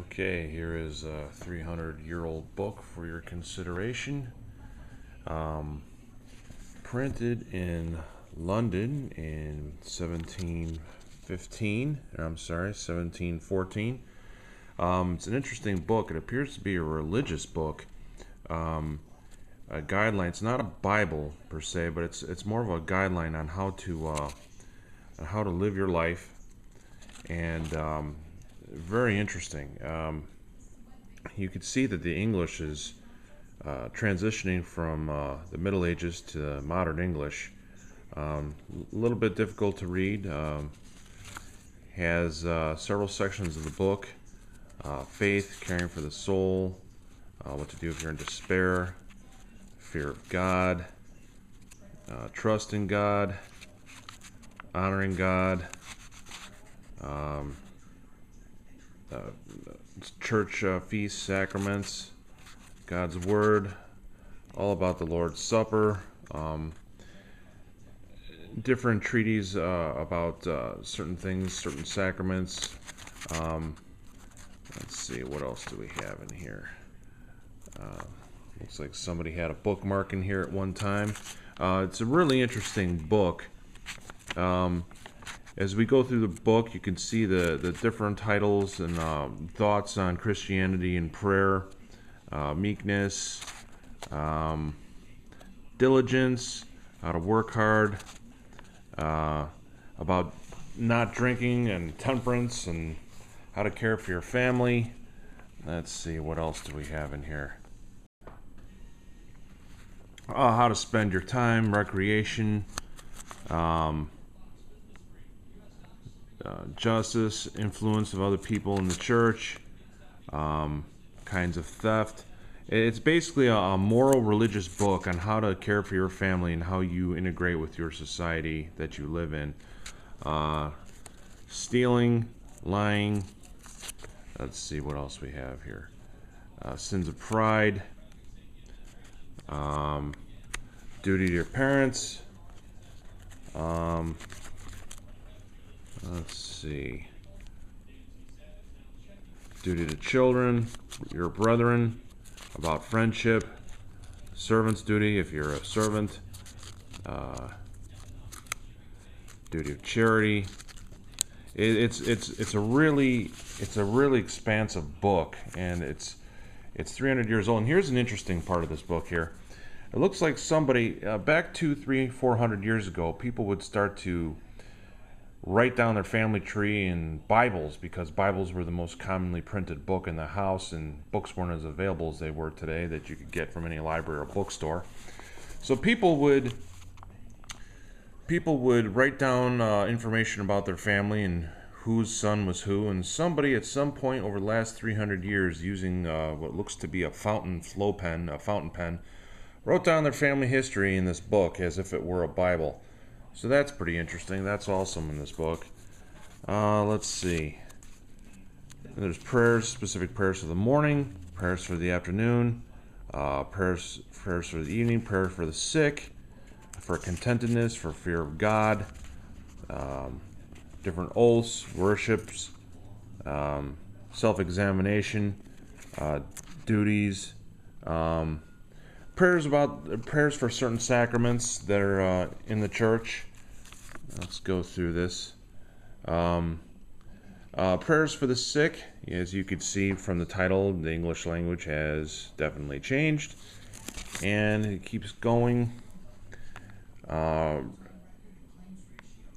Okay, here is a 300-year-old book for your consideration. Um, Printed in London in 1714. It's an interesting book. It appears to be a religious book. A guideline. It's not a Bible per se, but it's more of a guideline on how to live your life, and very interesting. You could see that the English is transitioning from the Middle Ages to modern English. A little bit difficult to read. Has several sections of the book: faith, caring for the soul, what to do if you're in despair, fear of God, trust in God, honoring God, church feasts, sacraments, God's Word, all about the Lord's Supper, different treaties about certain things, certain sacraments. Let's see, what else do we have in here? Looks like somebody had a bookmark in here at one time. It's a really interesting book. As we go through the book, you can see the different titles and thoughts on Christianity and prayer, meekness, diligence, how to work hard, about not drinking and temperance, and how to care for your family. Let's see, what else do we have in here? How to spend your time, recreation, justice, influence of other people in the church, kinds of theft. It's basically a moral religious book on how to care for your family and how you integrate with your society that you live in. Stealing, lying. Let's see what else we have here. Sins of pride, duty to your parents. Let's see. Duty to children, your brethren, about friendship, servant's duty if you're a servant, duty of charity. It's a really expansive book, and it's 300 years old. And here's an interesting part of this book here. It looks like somebody back 200-400 years ago, people would start to write down their family tree in Bibles, because Bibles were the most commonly printed book in the house, and books weren't as available as they were today that you could get from any library or bookstore. So people would write down information about their family and whose son was who, and somebody at some point over the last 300 years, using what looks to be a fountain pen, wrote down their family history in this book as if it were a Bible. So that's pretty interesting. That's awesome in this book. Let's see. There's prayers, specific prayers for the morning, prayers for the afternoon, prayers for the evening, prayers for the sick, for contentedness, for fear of God, different oaths, worships, self-examination, duties, prayers for certain sacraments that are in the church. Let's go through this. Prayers for the sick. As you could see from the title, the English language has definitely changed, and it keeps going. And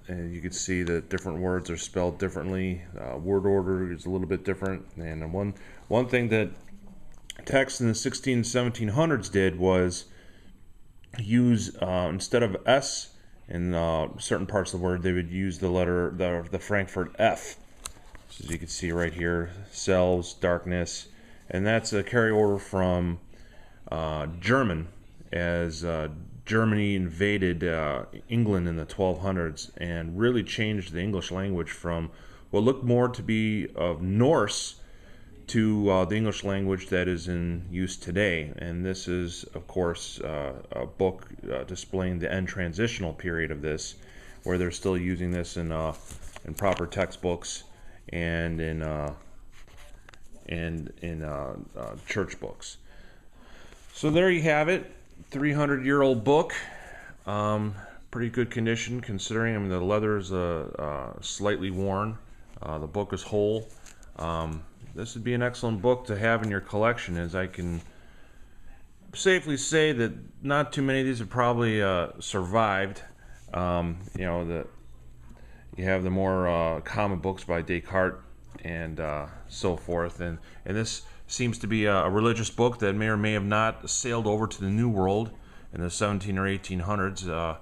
you can see that different words are spelled differently. Word order is a little bit different. And one thing that texts in the 1700s did was use, instead of S in certain parts of the word, they would use the Frankfurt F. So as you can see right here, cells, darkness, and that's a carryover from German, as Germany invaded England in the 1200s and really changed the English language from what looked more to be of Norse to the English language that is in use today. And this is, of course, a book displaying the end transitional period of this, where they're still using this in proper textbooks and in in church books. So there you have it, 300-year-old book. Pretty good condition considering. I mean, the leather is slightly worn. The book is whole. This would be an excellent book to have in your collection, as I can safely say that not too many of these have probably survived. You know, you have the more common books by Descartes and so forth, and this seems to be a religious book that may or may have not sailed over to the New World in the 17 or 1800s.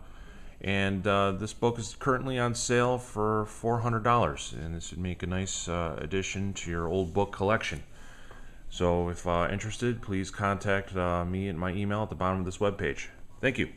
And this book is currently on sale for $400, and this would make a nice addition to your old book collection. So if interested, please contact me at my email at the bottom of this webpage. Thank you.